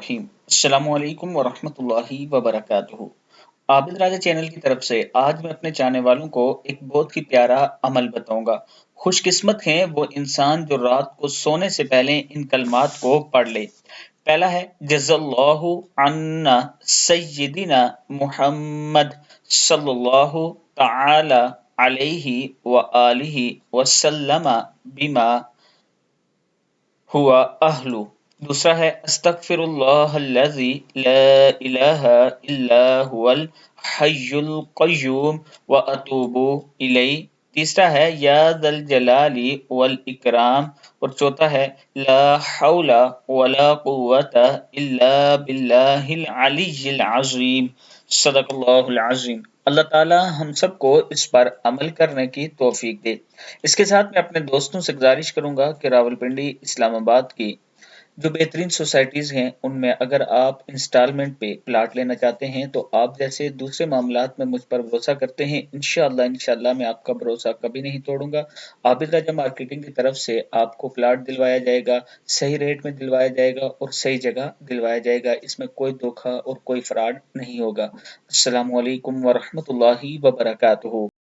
रहीम। अस्सलामु अलैकुम वरहमतुल्लाहि वबरकातुहू। आबिद राजा चैनल की तरफ से आज मैं अपने चाहने वालों को एक बहुत ही प्यारा अमल बताऊंगा। खुशकिस्मत हैं वो इंसान जो रात को सोने से पहले इन कलमात को पढ़ ले। पहला है जज़ल्लाहु अन्ना सय्यिदिना मुहम्मद सल्लल्लाहु तआला अलैहि व आलिहि वसल्लम बिमा हुआ अहलु। दूसरा है अस्तगफिरुल्लाहल्लज़ी ला इलाहा इल्ला हुवल हय्युल क़य्यूम व अतूबु इलैहि। तीसरा है या दल जलाली वल इकराम। और चौथा है ला हौला वला कुव्वता इल्ला बिल्लाहिल अलिय्यिल अज़ीम। सदक़ल्लाहुल अज़ीम। अल्लाह ताला हम सबको इस पर अमल करने की तौफीक दे। इसके साथ मैं अपने दोस्तों से गुजारिश करूंगा कि रावलपिंडी इस्लामाबाद की जो बेहतरीन सोसाइटीज़ हैं उनमें अगर आप इंस्टॉलमेंट पे प्लाट लेना चाहते हैं तो आप जैसे दूसरे मामलात में मुझ पर भरोसा करते हैं, इंशाअल्लाह मैं आपका भरोसा कभी नहीं तोड़ूंगा। आबिद राजा मार्केटिंग की तरफ से आपको प्लाट दिलवाया जाएगा, सही रेट में दिलवाया जाएगा और सही जगह दिलवाया जाएगा। इसमें कोई धोखा और कोई फ्रॉड नहीं होगा। अस्सलामु अलैकुम वरहमतुल्लाहि वबरकातुहू।